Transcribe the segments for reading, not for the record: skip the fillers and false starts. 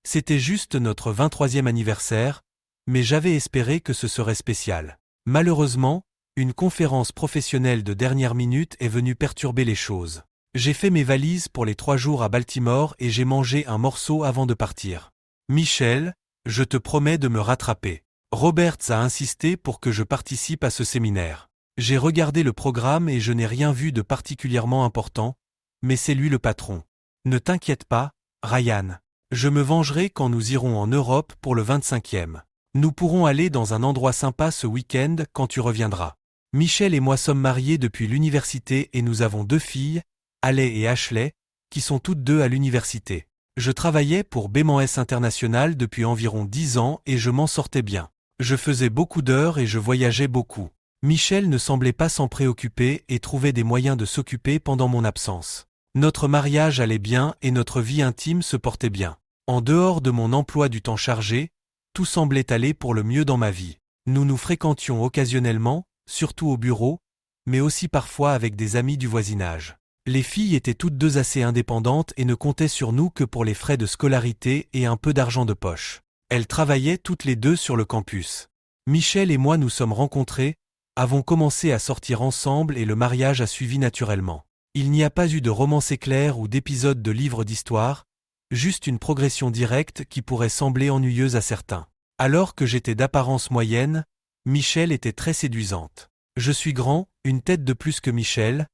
C'était juste notre 23e anniversaire, mais j'avais espéré que ce serait spécial. Malheureusement, une conférence professionnelle de dernière minute est venue perturber les choses. J'ai fait mes valises pour les 3 jours à Baltimore et j'ai mangé un morceau avant de partir. Michel, je te promets de me rattraper. Roberts a insisté pour que je participe à ce séminaire. J'ai regardé le programme et je n'ai rien vu de particulièrement important, mais c'est lui le patron. Ne t'inquiète pas, Ryan. Je me vengerai quand nous irons en Europe pour le 25e. Nous pourrons aller dans un endroit sympa ce week-end quand tu reviendras. Michel et moi sommes mariés depuis l'université et nous avons 2 filles, Haley et Ashley, qui sont toutes 2 à l'université. Je travaillais pour B&S International depuis environ 10 ans et je m'en sortais bien. Je faisais beaucoup d'heures et je voyageais beaucoup. Michel ne semblait pas s'en préoccuper et trouvait des moyens de s'occuper pendant mon absence. Notre mariage allait bien et notre vie intime se portait bien. En dehors de mon emploi du temps chargé, tout semblait aller pour le mieux dans ma vie. Nous nous fréquentions occasionnellement, surtout au bureau, mais aussi parfois avec des amis du voisinage. Les filles étaient toutes 2 assez indépendantes et ne comptaient sur nous que pour les frais de scolarité et un peu d'argent de poche. Elles travaillaient toutes les 2 sur le campus. Michel et moi nous sommes rencontrés, avons commencé à sortir ensemble et le mariage a suivi naturellement. Il n'y a pas eu de romance éclair ou d'épisode de livre d'histoire, juste une progression directe qui pourrait sembler ennuyeuse à certains. Alors que j'étais d'apparence moyenne, Michel était très séduisante. Je suis grand, une tête de plus que Michel,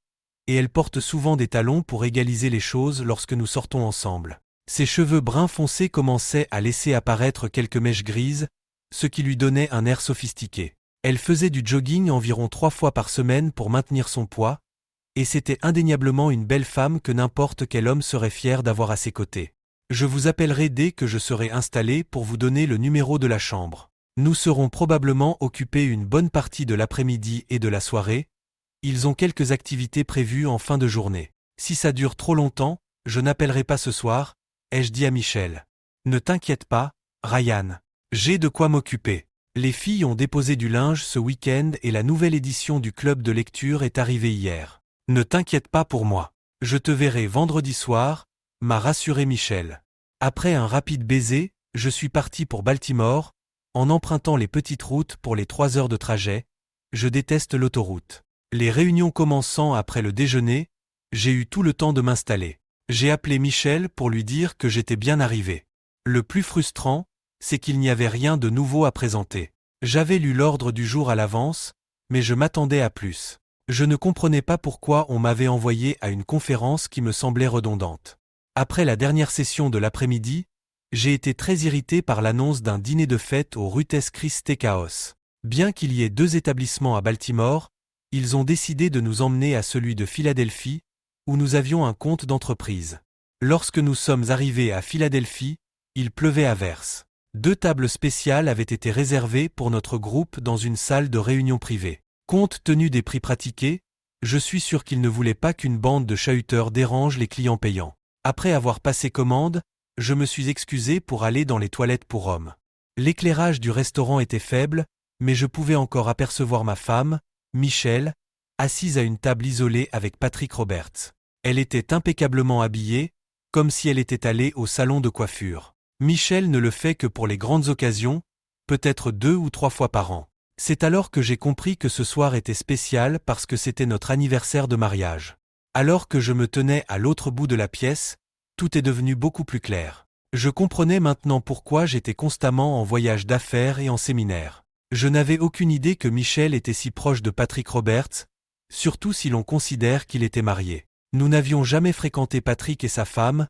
et elle porte souvent des talons pour égaliser les choses lorsque nous sortons ensemble. Ses cheveux bruns foncés commençaient à laisser apparaître quelques mèches grises, ce qui lui donnait un air sophistiqué. Elle faisait du jogging environ 3 fois par semaine pour maintenir son poids, et c'était indéniablement une belle femme que n'importe quel homme serait fier d'avoir à ses côtés. Je vous appellerai dès que je serai installé pour vous donner le numéro de la chambre. Nous serons probablement occupés une bonne partie de l'après-midi et de la soirée. Ils ont quelques activités prévues en fin de journée. Si ça dure trop longtemps, je n'appellerai pas ce soir, ai-je dit à Michel. Ne t'inquiète pas, Ryan. J'ai de quoi m'occuper. Les filles ont déposé du linge ce week-end et la nouvelle édition du club de lecture est arrivée hier. Ne t'inquiète pas pour moi. Je te verrai vendredi soir, m'a rassuré Michel. Après un rapide baiser, je suis parti pour Baltimore, en empruntant les petites routes pour les 3 heures de trajet. Je déteste l'autoroute. Les réunions commençant après le déjeuner, j'ai eu tout le temps de m'installer. J'ai appelé Michel pour lui dire que j'étais bien arrivé. Le plus frustrant, c'est qu'il n'y avait rien de nouveau à présenter. J'avais lu l'ordre du jour à l'avance, mais je m'attendais à plus. Je ne comprenais pas pourquoi on m'avait envoyé à une conférence qui me semblait redondante. Après la dernière session de l'après-midi, j'ai été très irrité par l'annonce d'un dîner de fête au Ruth's Chris Steakhouse. Bien qu'il y ait 2 établissements à Baltimore, ils ont décidé de nous emmener à celui de Philadelphie, où nous avions un compte d'entreprise. Lorsque nous sommes arrivés à Philadelphie, il pleuvait à verse. 2 tables spéciales avaient été réservées pour notre groupe dans une salle de réunion privée. Compte tenu des prix pratiqués, je suis sûr qu'ils ne voulaient pas qu'une bande de chahuteurs dérange les clients payants. Après avoir passé commande, je me suis excusé pour aller dans les toilettes pour hommes. L'éclairage du restaurant était faible, mais je pouvais encore apercevoir ma femme, Michel, assise à une table isolée avec Patrick Roberts. Elle était impeccablement habillée, comme si elle était allée au salon de coiffure. Michel ne le fait que pour les grandes occasions, peut-être 2 ou 3 fois par an. C'est alors que j'ai compris que ce soir était spécial parce que c'était notre anniversaire de mariage. Alors que je me tenais à l'autre bout de la pièce, tout est devenu beaucoup plus clair. Je comprenais maintenant pourquoi j'étais constamment en voyage d'affaires et en séminaire. Je n'avais aucune idée que Michel était si proche de Patrick Roberts, surtout si l'on considère qu'il était marié. Nous n'avions jamais fréquenté Patrick et sa femme,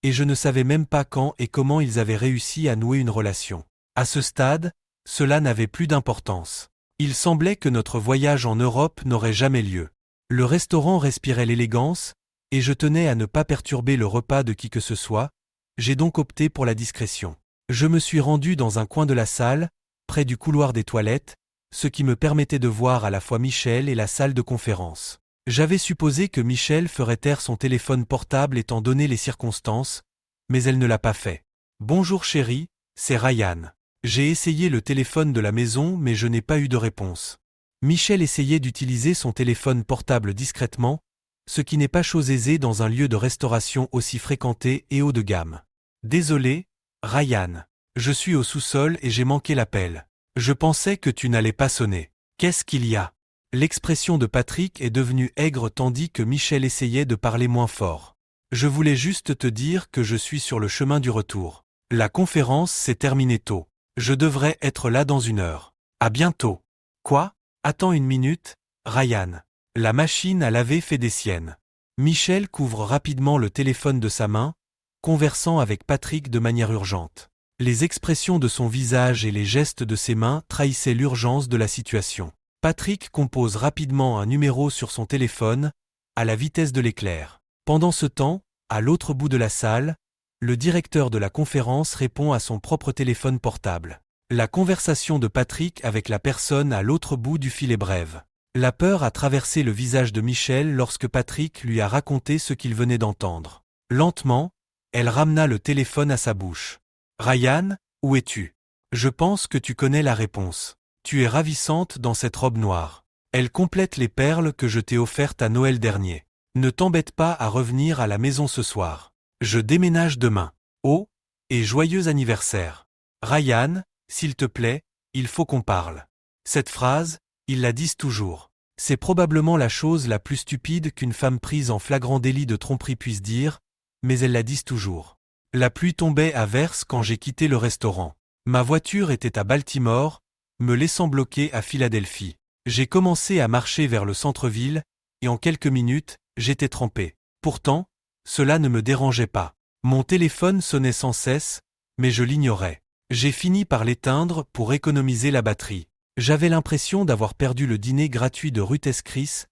et je ne savais même pas quand et comment ils avaient réussi à nouer une relation. À ce stade, cela n'avait plus d'importance. Il semblait que notre voyage en Europe n'aurait jamais lieu. Le restaurant respirait l'élégance, et je tenais à ne pas perturber le repas de qui que ce soit, j'ai donc opté pour la discrétion. Je me suis rendu dans un coin de la salle, près du couloir des toilettes, ce qui me permettait de voir à la fois Michel et la salle de conférence. J'avais supposé que Michel ferait taire son téléphone portable étant donné les circonstances, mais elle ne l'a pas fait. « Bonjour chérie, c'est Ryan. J'ai essayé le téléphone de la maison mais je n'ai pas eu de réponse. » Michel essayait d'utiliser son téléphone portable discrètement, ce qui n'est pas chose aisée dans un lieu de restauration aussi fréquenté et haut de gamme. « Désolé, Ryan. Je suis au sous-sol et j'ai manqué l'appel. Je pensais que tu n'allais pas sonner. Qu'est-ce qu'il y a? L'expression de Patrick est devenue aigre tandis que Michel essayait de parler moins fort. Je voulais juste te dire que je suis sur le chemin du retour. La conférence s'est terminée tôt. Je devrais être là dans 1 heure. À bientôt. Quoi? Attends 1 minute, Ryan. La machine à laver fait des siennes. Michel couvre rapidement le téléphone de sa main, conversant avec Patrick de manière urgente. Les expressions de son visage et les gestes de ses mains trahissaient l'urgence de la situation. Patrick compose rapidement un numéro sur son téléphone, à la vitesse de l'éclair. Pendant ce temps, à l'autre bout de la salle, le directeur de la conférence répond à son propre téléphone portable. La conversation de Patrick avec la personne à l'autre bout du fil est brève. La peur a traversé le visage de Michel lorsque Patrick lui a raconté ce qu'il venait d'entendre. Lentement, elle ramena le téléphone à sa bouche. « Ryan, où es-tu? Je pense que tu connais la réponse. Tu es ravissante dans cette robe noire. Elle complète les perles que je t'ai offertes à Noël dernier. Ne t'embête pas à revenir à la maison ce soir. Je déménage demain. Oh, et joyeux anniversaire. Ryan, s'il te plaît, il faut qu'on parle. » Cette phrase, ils la disent toujours. C'est probablement la chose la plus stupide qu'une femme prise en flagrant délit de tromperie puisse dire, mais elles la disent toujours. La pluie tombait à verse quand j'ai quitté le restaurant. Ma voiture était à Baltimore, me laissant bloqué à Philadelphie. J'ai commencé à marcher vers le centre-ville, et en quelques minutes, j'étais trempé. Pourtant, cela ne me dérangeait pas. Mon téléphone sonnait sans cesse, mais je l'ignorais. J'ai fini par l'éteindre pour économiser la batterie. J'avais l'impression d'avoir perdu le dîner gratuit de Ruth's Chris,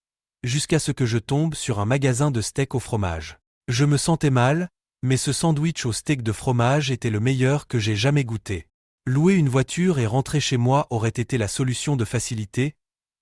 jusqu'à ce que je tombe sur un magasin de steak au fromage. Je me sentais mal, mais ce sandwich au steak de fromage était le meilleur que j'ai jamais goûté. Louer une voiture et rentrer chez moi aurait été la solution de facilité,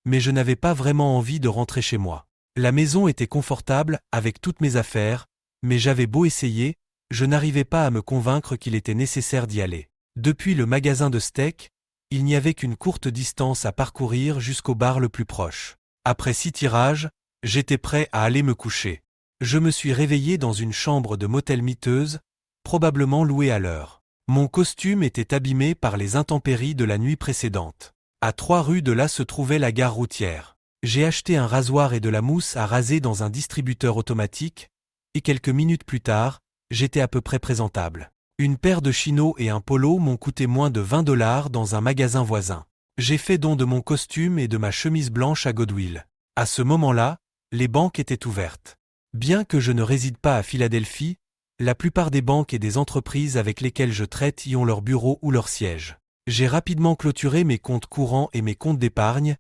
mais je n'avais pas vraiment envie de rentrer chez moi. La maison était confortable avec toutes mes affaires, mais j'avais beau essayer, je n'arrivais pas à me convaincre qu'il était nécessaire d'y aller. Depuis le magasin de steak, il n'y avait qu'une courte distance à parcourir jusqu'au bar le plus proche. Après 6 tirages, j'étais prêt à aller me coucher. Je me suis réveillé dans une chambre de motel miteuse, probablement louée à l'heure. Mon costume était abîmé par les intempéries de la nuit précédente. À 3 rues de là se trouvait la gare routière. J'ai acheté un rasoir et de la mousse à raser dans un distributeur automatique, et quelques minutes plus tard, j'étais à peu près présentable. Une paire de chinos et un polo m'ont coûté moins de $20 dans un magasin voisin. J'ai fait don de mon costume et de ma chemise blanche à Goodwill. À ce moment-là, les banques étaient ouvertes. Bien que je ne réside pas à Philadelphie, la plupart des banques et des entreprises avec lesquelles je traite y ont leur bureau ou leur siège. J'ai rapidement clôturé mes comptes courants et mes comptes d'épargne,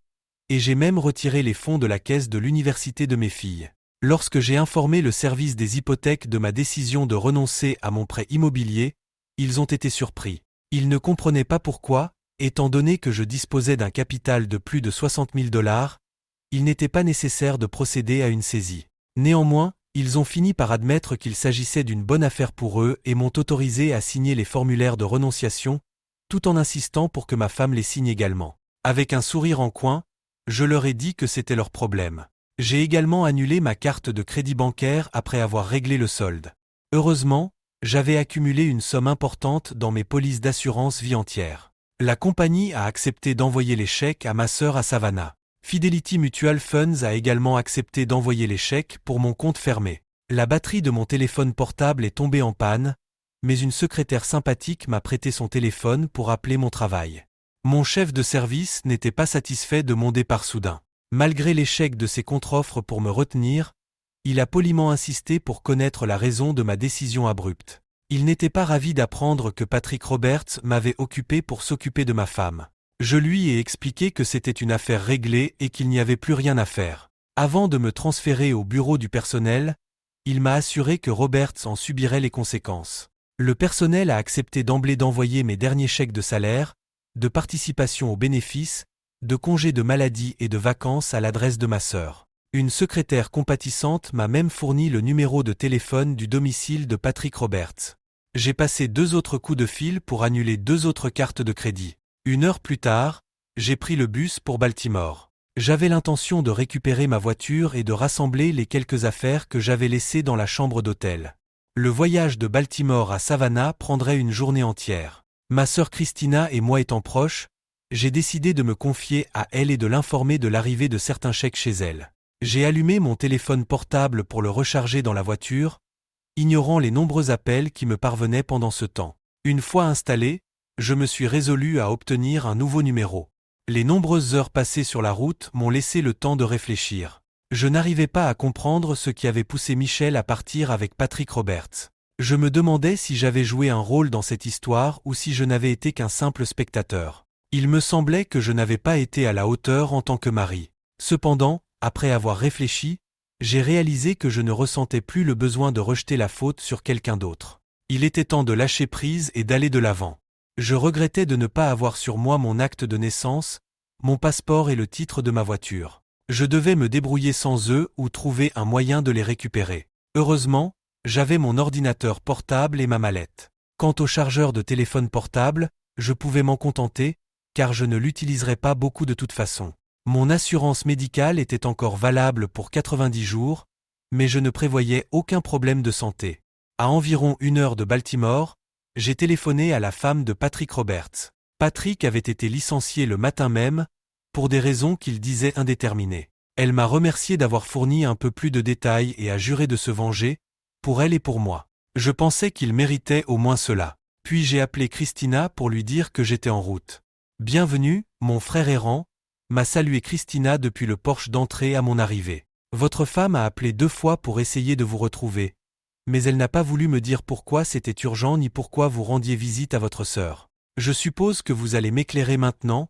et j'ai même retiré les fonds de la caisse de l'université de mes filles. Lorsque j'ai informé le service des hypothèques de ma décision de renoncer à mon prêt immobilier, ils ont été surpris. Ils ne comprenaient pas pourquoi, étant donné que je disposais d'un capital de plus de $60 000, il n'était pas nécessaire de procéder à une saisie. Néanmoins, ils ont fini par admettre qu'il s'agissait d'une bonne affaire pour eux et m'ont autorisé à signer les formulaires de renonciation, tout en insistant pour que ma femme les signe également. Avec un sourire en coin, je leur ai dit que c'était leur problème. J'ai également annulé ma carte de crédit bancaire après avoir réglé le solde. Heureusement, j'avais accumulé une somme importante dans mes polices d'assurance vie entière. La compagnie a accepté d'envoyer les chèques à ma sœur à Savannah. Fidelity Mutual Funds a également accepté d'envoyer les chèques pour mon compte fermé. La batterie de mon téléphone portable est tombée en panne, mais une secrétaire sympathique m'a prêté son téléphone pour appeler mon travail. Mon chef de service n'était pas satisfait de mon départ soudain. Malgré l'échec de ses contre-offres pour me retenir, il a poliment insisté pour connaître la raison de ma décision abrupte. Il n'était pas ravi d'apprendre que Patrick Roberts m'avait occupé pour s'occuper de ma femme. Je lui ai expliqué que c'était une affaire réglée et qu'il n'y avait plus rien à faire. Avant de me transférer au bureau du personnel, il m'a assuré que Roberts en subirait les conséquences. Le personnel a accepté d'emblée d'envoyer mes derniers chèques de salaire, de participation aux bénéfices, de congés de maladie et de vacances à l'adresse de ma sœur. Une secrétaire compatissante m'a même fourni le numéro de téléphone du domicile de Patrick Roberts. J'ai passé 2 autres coups de fil pour annuler 2 autres cartes de crédit. 1 heure plus tard, j'ai pris le bus pour Baltimore. J'avais l'intention de récupérer ma voiture et de rassembler les quelques affaires que j'avais laissées dans la chambre d'hôtel. Le voyage de Baltimore à Savannah prendrait une journée entière. Ma sœur Christina et moi étant proches, j'ai décidé de me confier à elle et de l'informer de l'arrivée de certains chèques chez elle. J'ai allumé mon téléphone portable pour le recharger dans la voiture, ignorant les nombreux appels qui me parvenaient pendant ce temps. Une fois installé, je me suis résolu à obtenir un nouveau numéro. Les nombreuses heures passées sur la route m'ont laissé le temps de réfléchir. Je n'arrivais pas à comprendre ce qui avait poussé Michel à partir avec Patrick Roberts. Je me demandais si j'avais joué un rôle dans cette histoire ou si je n'avais été qu'un simple spectateur. Il me semblait que je n'avais pas été à la hauteur en tant que mari. Cependant, après avoir réfléchi, j'ai réalisé que je ne ressentais plus le besoin de rejeter la faute sur quelqu'un d'autre. Il était temps de lâcher prise et d'aller de l'avant. Je regrettais de ne pas avoir sur moi mon acte de naissance, mon passeport et le titre de ma voiture. Je devais me débrouiller sans eux ou trouver un moyen de les récupérer. Heureusement, j'avais mon ordinateur portable et ma mallette. Quant au chargeur de téléphone portable, je pouvais m'en contenter, car je ne l'utiliserais pas beaucoup de toute façon. Mon assurance médicale était encore valable pour 90 jours, mais je ne prévoyais aucun problème de santé. À environ 1 heure de Baltimore, j'ai téléphoné à la femme de Patrick Roberts. Patrick avait été licencié le matin même, pour des raisons qu'il disait indéterminées. Elle m'a remercié d'avoir fourni un peu plus de détails et a juré de se venger, pour elle et pour moi. Je pensais qu'il méritait au moins cela. Puis j'ai appelé Christina pour lui dire que j'étais en route. « Bienvenue, mon frère errant », m'a salué Christina depuis le porche d'entrée à mon arrivée. « Votre femme a appelé 2 fois pour essayer de vous retrouver, mais elle n'a pas voulu me dire pourquoi c'était urgent ni pourquoi vous rendiez visite à votre sœur. Je suppose que vous allez m'éclairer maintenant,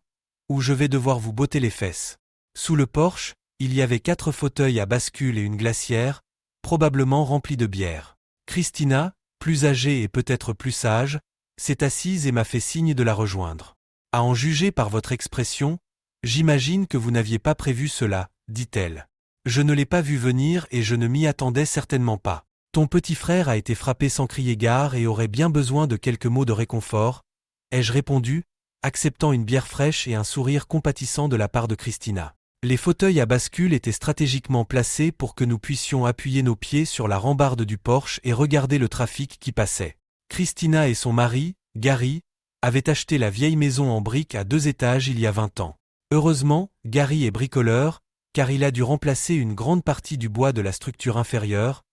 ou je vais devoir vous botter les fesses. » Sous le porche, il y avait 4 fauteuils à bascule et une glacière, probablement remplie de bière. Christina, plus âgée et peut-être plus sage, s'est assise et m'a fait signe de la rejoindre. « À en juger par votre expression, j'imagine que vous n'aviez pas prévu cela, dit-elle. Je ne l'ai pas vu venir et je ne m'y attendais certainement pas. Ton petit frère a été frappé sans crier gare et aurait bien besoin de quelques mots de réconfort, ai-je répondu, acceptant une bière fraîche et un sourire compatissant de la part de Christina. Les fauteuils à bascule étaient stratégiquement placés pour que nous puissions appuyer nos pieds sur la rambarde du porche et regarder le trafic qui passait. Christina et son mari, Gary, avaient acheté la vieille maison en briques à 2 étages il y a 20 ans. Heureusement, Gary est bricoleur, car il a dû remplacer une grande partie du bois de la structure inférieure.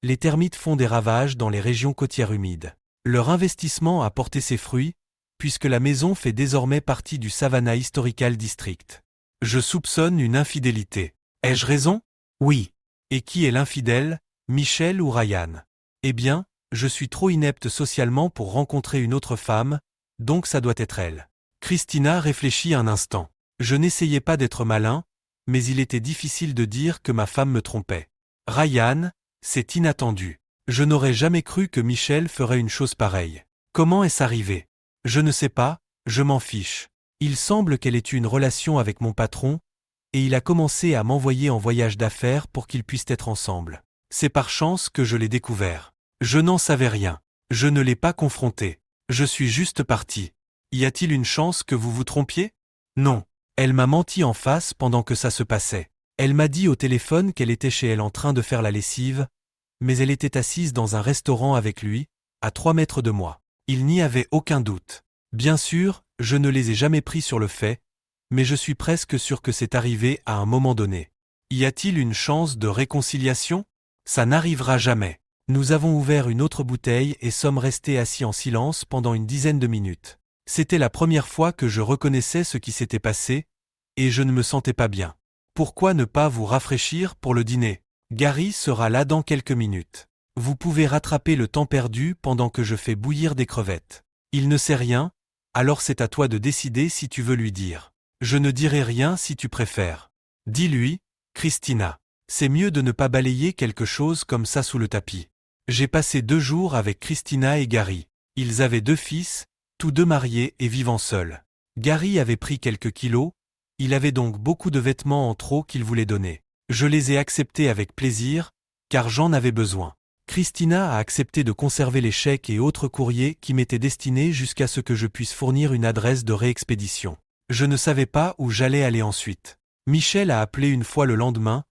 Les termites font des ravages dans les régions côtières humides. Leur investissement a porté ses fruits, puisque la maison fait désormais partie du Savannah Historical District. Je soupçonne une infidélité. Ai-je raison? Oui. Et qui est l'infidèle, Michel ou Ryan? Eh bien, je suis trop inepte socialement pour rencontrer une autre femme, donc ça doit être elle. Christina réfléchit un instant. Je n'essayais pas d'être malin, mais il était difficile de dire que ma femme me trompait. Ryan, c'est inattendu. Je n'aurais jamais cru que Michel ferait une chose pareille. Comment est-ce arrivé? Je ne sais pas, je m'en fiche. Il semble qu'elle ait eu une relation avec mon patron, et il a commencé à m'envoyer en voyage d'affaires pour qu'ils puissent être ensemble. C'est par chance que je l'ai découvert. Je n'en savais rien. Je ne l'ai pas confronté. Je suis juste parti. Y a-t-il une chance que vous vous trompiez? Non. Elle m'a menti en face pendant que ça se passait. Elle m'a dit au téléphone qu'elle était chez elle en train de faire la lessive, mais elle était assise dans un restaurant avec lui, à 3 mètres de moi. Il n'y avait aucun doute. Bien sûr, je ne les ai jamais pris sur le fait, mais je suis presque sûr que c'est arrivé à un moment donné. Y a-t-il une chance de réconciliation? Ça n'arrivera jamais. Nous avons ouvert une autre bouteille et sommes restés assis en silence pendant une dizaine de minutes. C'était la première fois que je reconnaissais ce qui s'était passé, et je ne me sentais pas bien. Pourquoi ne pas vous rafraîchir pour le dîner? Gary sera là dans quelques minutes. Vous pouvez rattraper le temps perdu pendant que je fais bouillir des crevettes. Il ne sait rien, alors c'est à toi de décider si tu veux lui dire. Je ne dirai rien si tu préfères. Dis-lui, Christina. C'est mieux de ne pas balayer quelque chose comme ça sous le tapis. J'ai passé 2 jours avec Christina et Gary. Ils avaient 2 fils, tous 2 mariés et vivant seuls. Gary avait pris quelques kilos, il avait donc beaucoup de vêtements en trop qu'il voulait donner. Je les ai acceptés avec plaisir, car j'en avais besoin. Christina a accepté de conserver les chèques et autres courriers qui m'étaient destinés jusqu'à ce que je puisse fournir une adresse de réexpédition. Je ne savais pas où j'allais aller ensuite. Michel a appelé une fois le lendemain,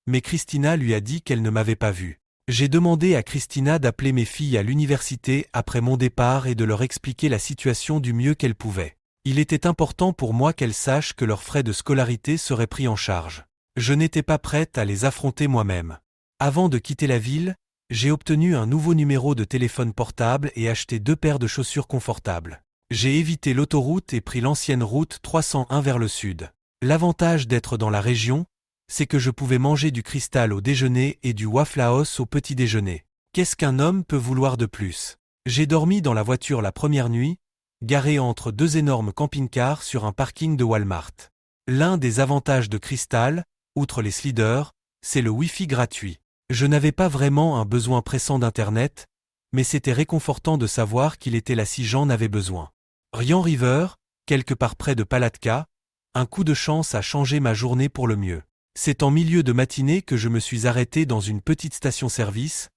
mais Christina lui a dit qu'elle ne m'avait pas vu. J'ai demandé à Christina d'appeler mes filles à l'université après mon départ et de leur expliquer la situation du mieux qu'elle pouvait. Il était important pour moi qu'elles sachent que leurs frais de scolarité seraient pris en charge. Je n'étais pas prête à les affronter moi-même. Avant de quitter la ville, j'ai obtenu un nouveau numéro de téléphone portable et acheté 2 paires de chaussures confortables. J'ai évité l'autoroute et pris l'ancienne route 301 vers le sud. L'avantage d'être dans la région, c'est que je pouvais manger du cristal au déjeuner et du waffle House au petit déjeuner. Qu'est-ce qu'un homme peut vouloir de plus? J'ai dormi dans la voiture la première nuit, garée entre 2 énormes camping-cars sur un parking de Walmart. L'un des avantages de Cristal, outre les sliders, c'est le Wi-Fi gratuit. Je n'avais pas vraiment un besoin pressant d'Internet, mais c'était réconfortant de savoir qu'il était là si j'en avais besoin. Rian River, quelque part près de Palatka, un coup de chance a changé ma journée pour le mieux. C'est en milieu de matinée que je me suis arrêté dans une petite station-service,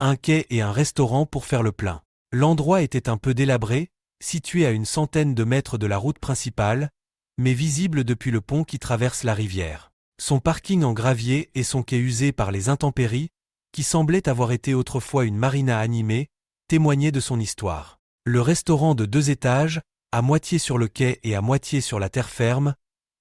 un quai et un restaurant pour faire le plein. L'endroit était un peu délabré, situé à une centaine de mètres de la route principale, mais visible depuis le pont qui traverse la rivière. Son parking en gravier et son quai usé par les intempéries, qui semblait avoir été autrefois une marina animée, témoignaient de son histoire. Le restaurant de 2 étages, à moitié sur le quai et à moitié sur la terre ferme,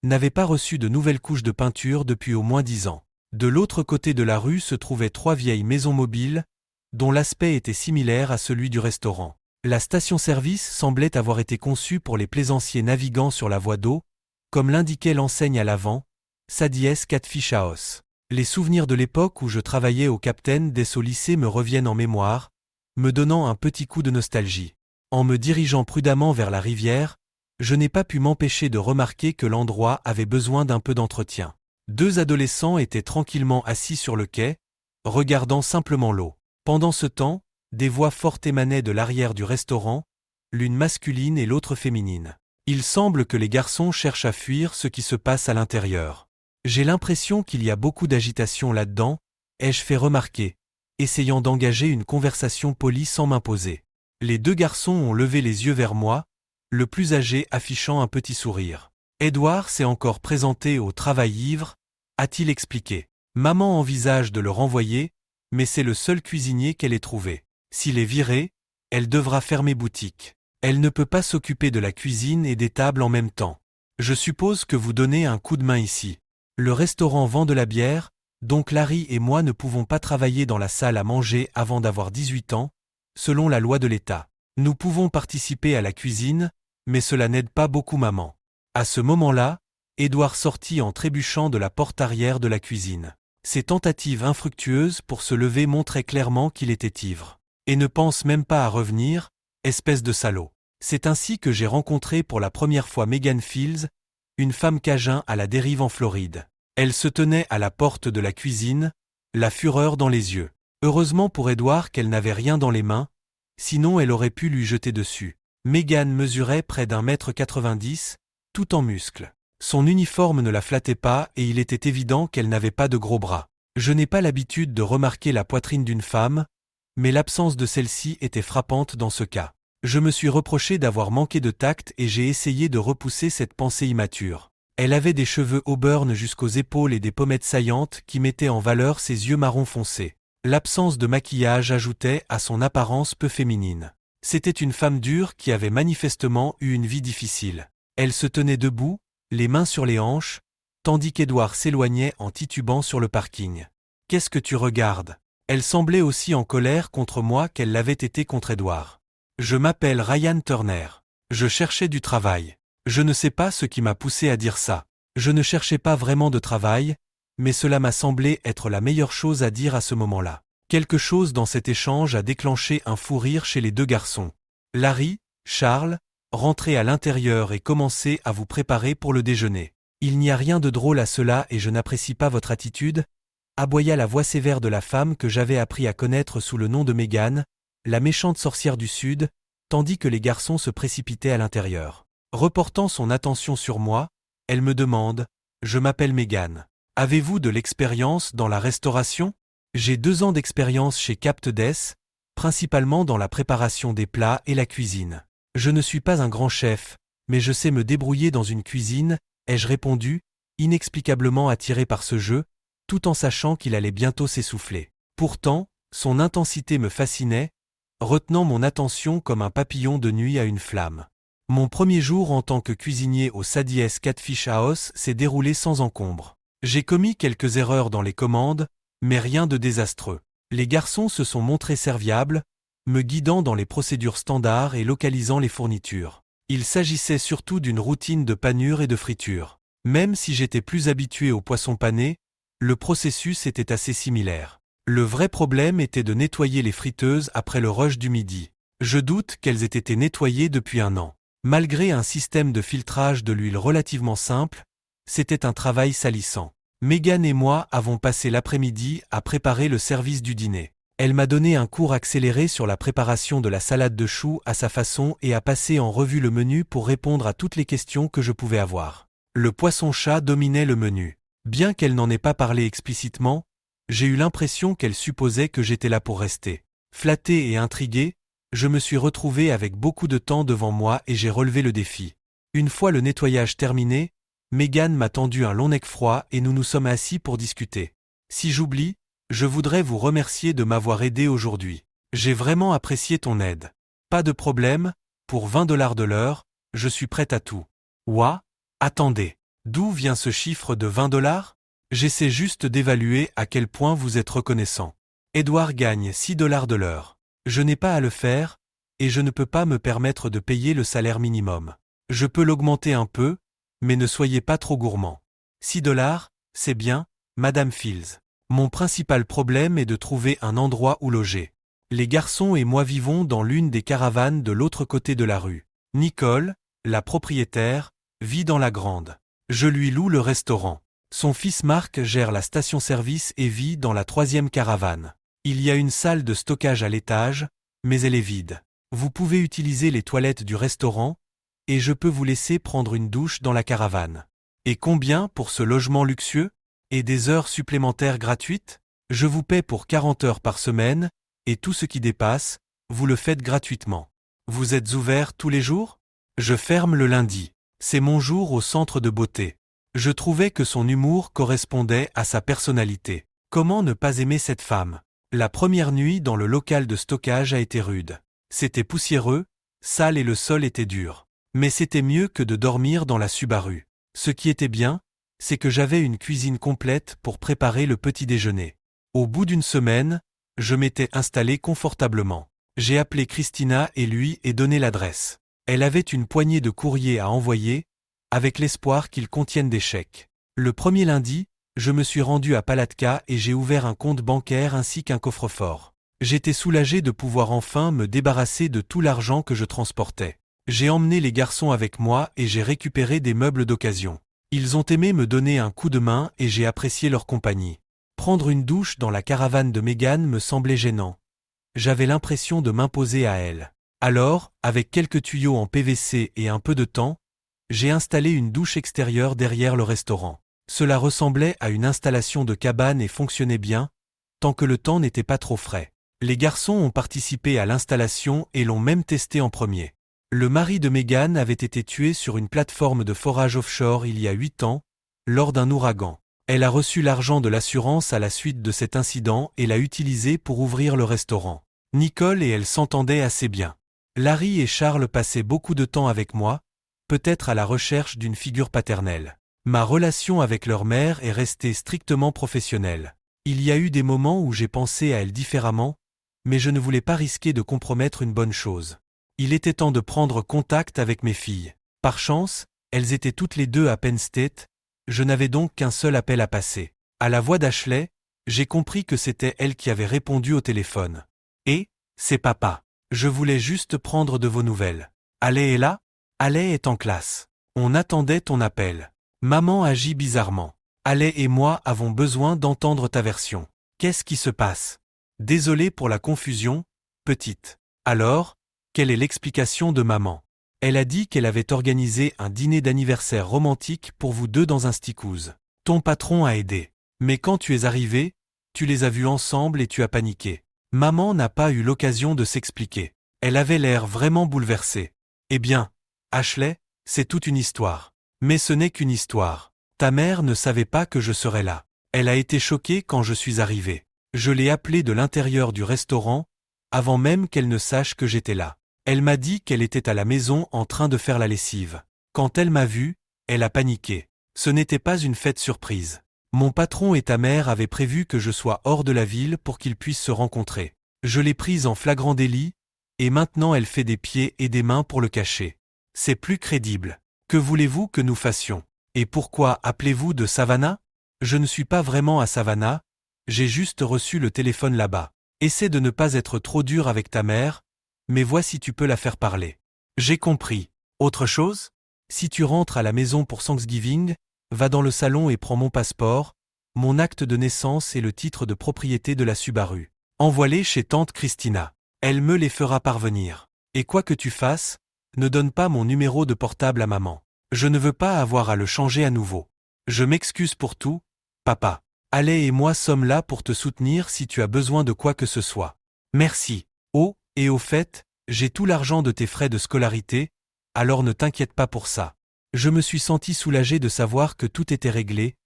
n'avait pas reçu de nouvelles couches de peinture depuis au moins 10 ans. De l'autre côté de la rue se trouvaient 3 vieilles maisons mobiles, dont l'aspect était similaire à celui du restaurant. La station-service semblait avoir été conçue pour les plaisanciers naviguant sur la voie d'eau, comme l'indiquait l'enseigne à l'avant, Sadies Catfish House. Les souvenirs de l'époque où je travaillais au Captain dès au lycée me reviennent en mémoire, me donnant un petit coup de nostalgie. En me dirigeant prudemment vers la rivière, je n'ai pas pu m'empêcher de remarquer que l'endroit avait besoin d'un peu d'entretien. 2 adolescents étaient tranquillement assis sur le quai, regardant simplement l'eau. Pendant ce temps, des voix fortes émanaient de l'arrière du restaurant, l'une masculine et l'autre féminine. Il semble que les garçons cherchent à fuir ce qui se passe à l'intérieur. J'ai l'impression qu'il y a beaucoup d'agitation là-dedans, ai-je fait remarquer, essayant d'engager une conversation polie sans m'imposer. Les 2 garçons ont levé les yeux vers moi, le plus âgé affichant un petit sourire. Edouard s'est encore présenté au travail ivre, a-t-il expliqué. Maman envisage de le renvoyer, mais c'est le seul cuisinier qu'elle ait trouvé. S'il est viré, elle devra fermer boutique. Elle ne peut pas s'occuper de la cuisine et des tables en même temps. Je suppose que vous donnez un coup de main ici. Le restaurant vend de la bière, donc Larry et moi ne pouvons pas travailler dans la salle à manger avant d'avoir 18 ans, selon la loi de l'État. Nous pouvons participer à la cuisine, mais cela n'aide pas beaucoup maman. À ce moment-là, Édouard sortit en trébuchant de la porte arrière de la cuisine. Ses tentatives infructueuses pour se lever montraient clairement qu'il était ivre. Et ne pense même pas à revenir, espèce de salaud. C'est ainsi que j'ai rencontré pour la première fois Megan Fields, une femme cajun à la dérive en Floride. Elle se tenait à la porte de la cuisine, la fureur dans les yeux. Heureusement pour Édouard qu'elle n'avait rien dans les mains, sinon elle aurait pu lui jeter dessus. Megan mesurait près d'1,90 m, tout en muscles. Son uniforme ne la flattait pas et il était évident qu'elle n'avait pas de gros bras. Je n'ai pas l'habitude de remarquer la poitrine d'une femme, mais l'absence de celle-ci était frappante dans ce cas. Je me suis reproché d'avoir manqué de tact et j'ai essayé de repousser cette pensée immature. Elle avait des cheveux auburn jusqu'aux épaules et des pommettes saillantes qui mettaient en valeur ses yeux marron foncé. L'absence de maquillage ajoutait à son apparence peu féminine. C'était une femme dure qui avait manifestement eu une vie difficile. Elle se tenait debout, les mains sur les hanches, tandis qu'Édouard s'éloignait en titubant sur le parking. « Qu'est-ce que tu regardes ?» Elle semblait aussi en colère contre moi qu'elle l'avait été contre Édouard. « Je m'appelle Ryan Turner. Je cherchais du travail. Je ne sais pas ce qui m'a poussé à dire ça. Je ne cherchais pas vraiment de travail, mais cela m'a semblé être la meilleure chose à dire à ce moment-là. » Quelque chose dans cet échange a déclenché un fou rire chez les 2 garçons. Larry, Charles, rentrez à l'intérieur et commencez à vous préparer pour le déjeuner. Il n'y a rien de drôle à cela et je n'apprécie pas votre attitude, aboya la voix sévère de la femme que j'avais appris à connaître sous le nom de Megan, la méchante sorcière du Sud, tandis que les garçons se précipitaient à l'intérieur. Reportant son attention sur moi, elle me demande « Je m'appelle Megan. Avez-vous de l'expérience dans la restauration ?» J'ai 2 ans d'expérience chez Captain, principalement dans la préparation des plats et la cuisine. Je ne suis pas un grand chef, mais je sais me débrouiller dans une cuisine, ai-je répondu, inexplicablement attiré par ce jeu, tout en sachant qu'il allait bientôt s'essouffler. Pourtant, Son intensité me fascinait, retenant mon attention comme un papillon de nuit à une flamme. Mon premier jour en tant que cuisinier au Sadie's Catfish House s'est déroulé sans encombre. J'ai commis quelques erreurs dans les commandes, mais rien de désastreux. Les garçons se sont montrés serviables, me guidant dans les procédures standards et localisant les fournitures. Il s'agissait surtout d'une routine de panure et de friture. Même si j'étais plus habitué aux poissons panés, le processus était assez similaire. Le vrai problème était de nettoyer les friteuses après le rush du midi. Je doute qu'elles aient été nettoyées depuis un an. Malgré un système de filtrage de l'huile relativement simple, c'était un travail salissant. Megan et moi avons passé l'après-midi à préparer le service du dîner. Elle m'a donné un cours accéléré sur la préparation de la salade de choux à sa façon et a passé en revue le menu pour répondre à toutes les questions que je pouvais avoir. Le poisson-chat dominait le menu. Bien qu'elle n'en ait pas parlé explicitement, j'ai eu l'impression qu'elle supposait que j'étais là pour rester. Flatté et intrigué, je me suis retrouvé avec beaucoup de temps devant moi et j'ai relevé le défi. Une fois le nettoyage terminé, Megan m'a tendu un long neck froid et nous nous sommes assis pour discuter. Si j'oublie, je voudrais vous remercier de m'avoir aidé aujourd'hui. J'ai vraiment apprécié ton aide. Pas de problème, pour 20$ de l'heure, je suis prête à tout. Ouah, attendez, d'où vient ce chiffre de 20$? J'essaie juste d'évaluer à quel point vous êtes reconnaissant. Edouard gagne 6$ de l'heure. Je n'ai pas à le faire, et je ne peux pas me permettre de payer le salaire minimum. Je peux l'augmenter un peu, mais ne soyez pas trop gourmand. 6$, c'est bien, Madame Fields. Mon principal problème est de trouver un endroit où loger. Les garçons et moi vivons dans l'une des caravanes de l'autre côté de la rue. Nicole, la propriétaire, vit dans la grande. Je lui loue le restaurant. Son fils Marc gère la station-service et vit dans la 3e caravane. Il y a une salle de stockage à l'étage, mais elle est vide. Vous pouvez utiliser les toilettes du restaurant, et je peux vous laisser prendre une douche dans la caravane. Et combien pour ce logement luxueux? Et des heures supplémentaires gratuites? Je vous paie pour 40 heures par semaine, et tout ce qui dépasse, vous le faites gratuitement. Vous êtes ouvert tous les jours? Je ferme le lundi. C'est mon jour au centre de beauté. Je trouvais que son humour correspondait à sa personnalité. Comment ne pas aimer cette femme? La première nuit dans le local de stockage a été rude. C'était poussiéreux, sale et le sol était dur. Mais c'était mieux que de dormir dans la Subaru. Ce qui était bien, c'est que j'avais une cuisine complète pour préparer le petit déjeuner. Au bout d'une semaine, je m'étais installé confortablement. J'ai appelé Christina et lui ai donné l'adresse. Elle avait une poignée de courriers à envoyer, avec l'espoir qu'ils contiennent des chèques. Le premier lundi, je me suis rendu à Palatka et j'ai ouvert un compte bancaire ainsi qu'un coffre-fort. J'étais soulagé de pouvoir enfin me débarrasser de tout l'argent que je transportais. J'ai emmené les garçons avec moi et j'ai récupéré des meubles d'occasion. Ils ont aimé me donner un coup de main et j'ai apprécié leur compagnie. Prendre une douche dans la caravane de Megan me semblait gênant. J'avais l'impression de m'imposer à elle. Alors, avec quelques tuyaux en PVC et un peu de temps, j'ai installé une douche extérieure derrière le restaurant. Cela ressemblait à une installation de cabane et fonctionnait bien, tant que le temps n'était pas trop frais. Les garçons ont participé à l'installation et l'ont même testé en premier. Le mari de Megan avait été tué sur une plateforme de forage offshore il y a 8 ans, lors d'un ouragan. Elle a reçu l'argent de l'assurance à la suite de cet incident et l'a utilisé pour ouvrir le restaurant. Nicole et elle s'entendaient assez bien. Larry et Charles passaient beaucoup de temps avec moi, peut-être à la recherche d'une figure paternelle. Ma relation avec leur mère est restée strictement professionnelle. Il y a eu des moments où j'ai pensé à elle différemment, mais je ne voulais pas risquer de compromettre une bonne chose. Il était temps de prendre contact avec mes filles. Par chance, elles étaient toutes les deux à Penn State, je n'avais donc qu'un seul appel à passer. À la voix d'Ashley, j'ai compris que c'était elle qui avait répondu au téléphone. Et, c'est papa. Je voulais juste prendre de vos nouvelles. Alec est là? Alec est en classe. On attendait ton appel. Maman agit bizarrement. Alec et moi avons besoin d'entendre ta version. Qu'est-ce qui se passe? Désolé pour la confusion, petite. Alors, quelle est l'explication de maman? Elle a dit qu'elle avait organisé un dîner d'anniversaire romantique pour vous deux dans un steakhouse. Ton patron a aidé. Mais quand tu es arrivé, tu les as vus ensemble et tu as paniqué. Maman n'a pas eu l'occasion de s'expliquer. Elle avait l'air vraiment bouleversée. Eh bien, Ashley, c'est toute une histoire. Mais ce n'est qu'une histoire. Ta mère ne savait pas que je serais là. Elle a été choquée quand je suis arrivé. Je l'ai appelée de l'intérieur du restaurant, avant même qu'elle ne sache que j'étais là. Elle m'a dit qu'elle était à la maison en train de faire la lessive. Quand elle m'a vu, elle a paniqué. Ce n'était pas une fête surprise. Mon patron et ta mère avaient prévu que je sois hors de la ville pour qu'ils puissent se rencontrer. Je l'ai prise en flagrant délit, et maintenant elle fait des pieds et des mains pour le cacher. C'est plus crédible. Que voulez-vous que nous fassions? Et pourquoi appelez-vous de Savannah? Je ne suis pas vraiment à Savannah, j'ai juste reçu le téléphone là-bas. Essaie de ne pas être trop dur avec ta mère, mais vois si tu peux la faire parler. J'ai compris. Autre chose? Si tu rentres à la maison pour Thanksgiving, va dans le salon et prends mon passeport, mon acte de naissance et le titre de propriété de la Subaru. Envoie-les chez tante Christina. Elle me les fera parvenir. Et quoi que tu fasses, ne donne pas mon numéro de portable à maman. Je ne veux pas avoir à le changer à nouveau. Je m'excuse pour tout, papa. Allez et moi sommes là pour te soutenir si tu as besoin de quoi que ce soit. Merci. Oh, et au fait, j'ai tout l'argent de tes frais de scolarité, alors ne t'inquiète pas pour ça. Je me suis senti soulagé de savoir que tout était réglé,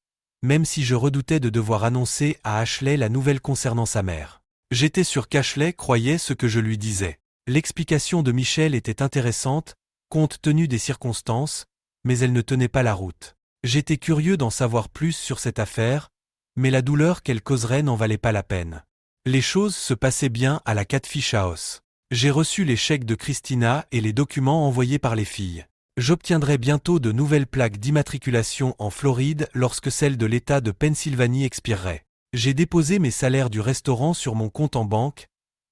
même si je redoutais de devoir annoncer à Ashley la nouvelle concernant sa mère. J'étais sûr qu'Ashley croyait ce que je lui disais. L'explication de Michel était intéressante, compte tenu des circonstances, mais elle ne tenait pas la route. J'étais curieux d'en savoir plus sur cette affaire, mais la douleur qu'elle causerait n'en valait pas la peine. Les choses se passaient bien à la Catfish House. J'ai reçu les chèques de Christina et les documents envoyés par les filles. J'obtiendrai bientôt de nouvelles plaques d'immatriculation en Floride lorsque celles de l'État de Pennsylvanie expireraient. J'ai déposé mes salaires du restaurant sur mon compte en banque,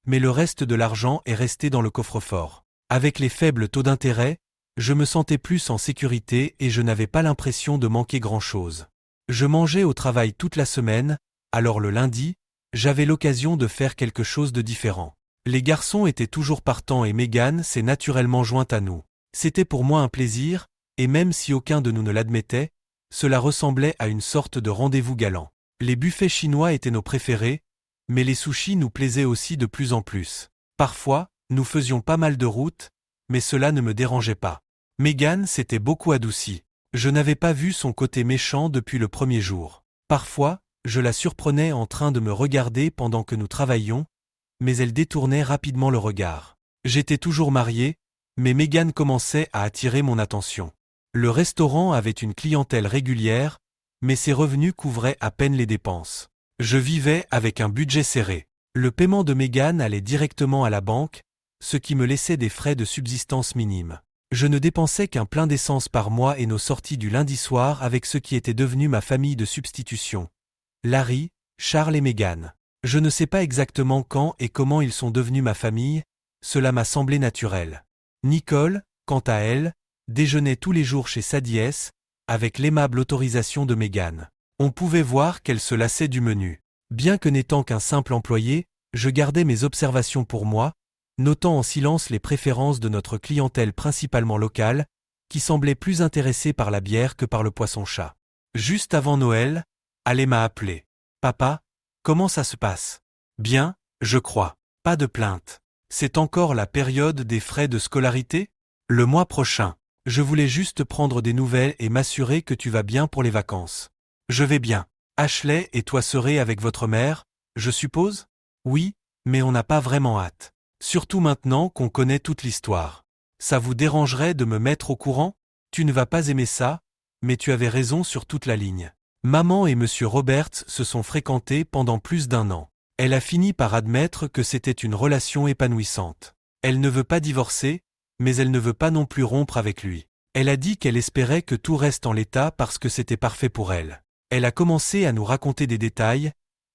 mais le reste de l'argent est resté dans le coffre-fort. Avec les faibles taux d'intérêt, je me sentais plus en sécurité et je n'avais pas l'impression de manquer grand-chose. Je mangeais au travail toute la semaine, alors le lundi, j'avais l'occasion de faire quelque chose de différent. Les garçons étaient toujours partants et Megan s'est naturellement jointe à nous. C'était pour moi un plaisir, et même si aucun de nous ne l'admettait, cela ressemblait à une sorte de rendez-vous galant. Les buffets chinois étaient nos préférés, mais les sushis nous plaisaient aussi de plus en plus. Parfois, nous faisions pas mal de route, mais cela ne me dérangeait pas. Megan s'était beaucoup adoucie. Je n'avais pas vu son côté méchant depuis le premier jour. Parfois, je la surprenais en train de me regarder pendant que nous travaillions, mais elle détournait rapidement le regard. J'étais toujours marié, mais Megan commençait à attirer mon attention. Le restaurant avait une clientèle régulière, mais ses revenus couvraient à peine les dépenses. Je vivais avec un budget serré. Le paiement de Megan allait directement à la banque, ce qui me laissait des frais de subsistance minimes. Je ne dépensais qu'un plein d'essence par mois et nos sorties du lundi soir avec ce qui était devenu ma famille de substitution. Larry, Charles et Megan. Je ne sais pas exactement quand et comment ils sont devenus ma famille, cela m'a semblé naturel. Nicole, quant à elle, déjeunait tous les jours chez Sadie S, avec l'aimable autorisation de Megan. On pouvait voir qu'elle se lassait du menu. Bien que n'étant qu'un simple employé, je gardais mes observations pour moi, notant en silence les préférences de notre clientèle principalement locale, qui semblait plus intéressée par la bière que par le poisson-chat. Juste avant Noël, Alé m'a appelé. « Papa, comment ça se passe? » « Bien, je crois. Pas de plainte. C'est encore la période des frais de scolarité? Le mois prochain. Je voulais juste prendre des nouvelles et m'assurer que tu vas bien pour les vacances. Je vais bien. Ashley et toi serez avec votre mère, je suppose? Oui, mais on n'a pas vraiment hâte. Surtout maintenant qu'on connaît toute l'histoire. Ça vous dérangerait de me mettre au courant? Tu ne vas pas aimer ça, mais tu avais raison sur toute la ligne. Maman et monsieur Roberts se sont fréquentés pendant plus d'1 an. Elle a fini par admettre que c'était une relation épanouissante. Elle ne veut pas divorcer, mais elle ne veut pas non plus rompre avec lui. Elle a dit qu'elle espérait que tout reste en l'état parce que c'était parfait pour elle. Elle a commencé à nous raconter des détails,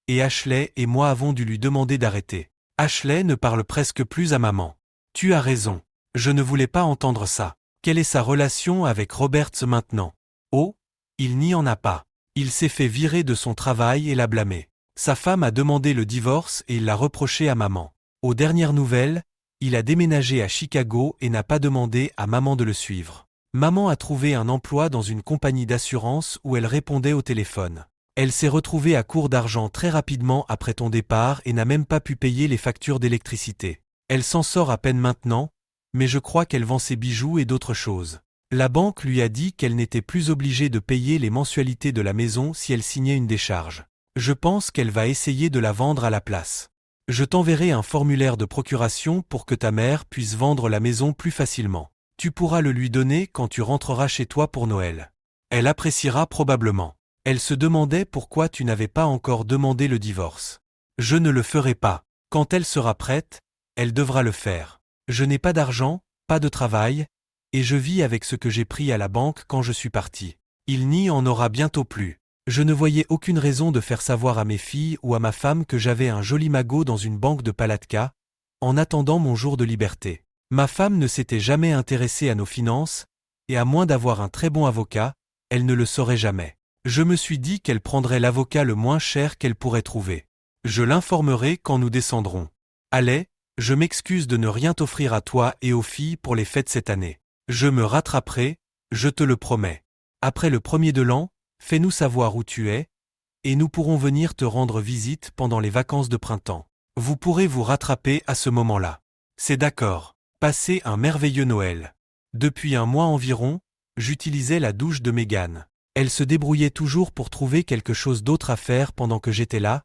et Ashley et moi avons dû lui demander d'arrêter. Ashley ne parle presque plus à maman. Tu as raison. Je ne voulais pas entendre ça. Quelle est sa relation avec Roberts maintenant? Oh, il n'y en a pas. Il s'est fait virer de son travail et l'a blâmé. Sa femme a demandé le divorce et il l'a reproché à maman. Aux dernières nouvelles, il a déménagé à Chicago et n'a pas demandé à maman de le suivre. Maman a trouvé un emploi dans une compagnie d'assurance où elle répondait au téléphone. Elle s'est retrouvée à court d'argent très rapidement après ton départ et n'a même pas pu payer les factures d'électricité. Elle s'en sort à peine maintenant, mais je crois qu'elle vend ses bijoux et d'autres choses. La banque lui a dit qu'elle n'était plus obligée de payer les mensualités de la maison si elle signait une décharge. Je pense qu'elle va essayer de la vendre à la place. Je t'enverrai un formulaire de procuration pour que ta mère puisse vendre la maison plus facilement. Tu pourras le lui donner quand tu rentreras chez toi pour Noël. Elle appréciera probablement. Elle se demandait pourquoi tu n'avais pas encore demandé le divorce. Je ne le ferai pas. Quand elle sera prête, elle devra le faire. Je n'ai pas d'argent, pas de travail, et je vis avec ce que j'ai pris à la banque quand je suis parti. Il n'y en aura bientôt plus. Je ne voyais aucune raison de faire savoir à mes filles ou à ma femme que j'avais un joli magot dans une banque de Palatka, en attendant mon jour de liberté. Ma femme ne s'était jamais intéressée à nos finances, et à moins d'avoir un très bon avocat, elle ne le saurait jamais. Je me suis dit qu'elle prendrait l'avocat le moins cher qu'elle pourrait trouver. Je l'informerai quand nous descendrons. Allez, je m'excuse de ne rien t'offrir à toi et aux filles pour les fêtes cette année. Je me rattraperai, je te le promets. Après le 1er de l'an, fais-nous savoir où tu es, et nous pourrons venir te rendre visite pendant les vacances de printemps. Vous pourrez vous rattraper à ce moment-là. C'est d'accord. Passez un merveilleux Noël. Depuis un mois environ, j'utilisais la douche de Megan. Elle se débrouillait toujours pour trouver quelque chose d'autre à faire pendant que j'étais là,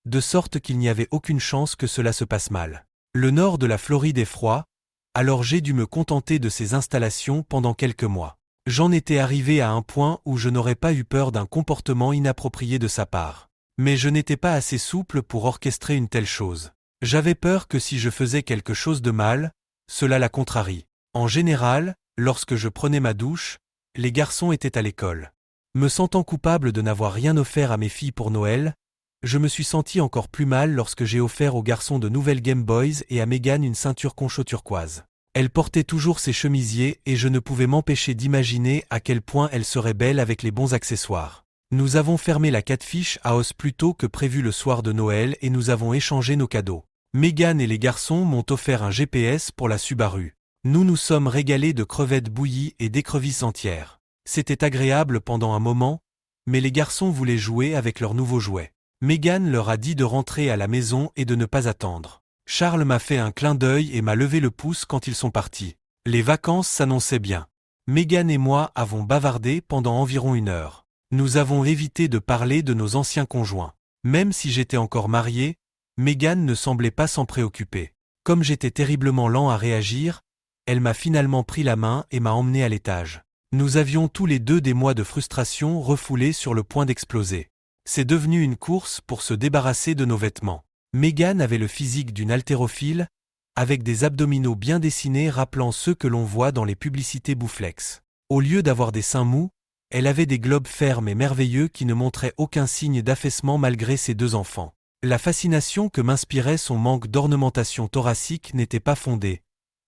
de sorte qu'il n'y avait aucune chance que cela se passe mal. Le nord de la Floride est froid, alors j'ai dû me contenter de ces installations pendant quelques mois. J'en étais arrivé à un point où je n'aurais pas eu peur d'un comportement inapproprié de sa part. Mais je n'étais pas assez souple pour orchestrer une telle chose. J'avais peur que si je faisais quelque chose de mal, cela la contrarie. En général, lorsque je prenais ma douche, les garçons étaient à l'école. Me sentant coupable de n'avoir rien offert à mes filles pour Noël, je me suis senti encore plus mal lorsque j'ai offert aux garçons de nouvelles Game Boys et à Megan une ceinture concho turquoise. Elle portait toujours ses chemisiers et je ne pouvais m'empêcher d'imaginer à quel point elle serait belle avec les bons accessoires. Nous avons fermé la Catfish House plus tôt que prévu le soir de Noël et nous avons échangé nos cadeaux. Megan et les garçons m'ont offert un GPS pour la Subaru. Nous nous sommes régalés de crevettes bouillies et d'écrevisses entières. C'était agréable pendant un moment, mais les garçons voulaient jouer avec leurs nouveaux jouets. Megan leur a dit de rentrer à la maison et de ne pas attendre. Charles m'a fait un clin d'œil et m'a levé le pouce quand ils sont partis. Les vacances s'annonçaient bien. Megan et moi avons bavardé pendant environ 1 heure. Nous avons évité de parler de nos anciens conjoints. Même si j'étais encore marié, Megan ne semblait pas s'en préoccuper. Comme j'étais terriblement lent à réagir, elle m'a finalement pris la main et m'a emmené à l'étage. Nous avions tous les deux des mois de frustration refoulés sur le point d'exploser. C'est devenu une course pour se débarrasser de nos vêtements. Megan avait le physique d'une haltérophile, avec des abdominaux bien dessinés rappelant ceux que l'on voit dans les publicités Bowflex. Au lieu d'avoir des seins mous, elle avait des globes fermes et merveilleux qui ne montraient aucun signe d'affaissement malgré ses 2 enfants. La fascination que m'inspirait son manque d'ornementation thoracique n'était pas fondée.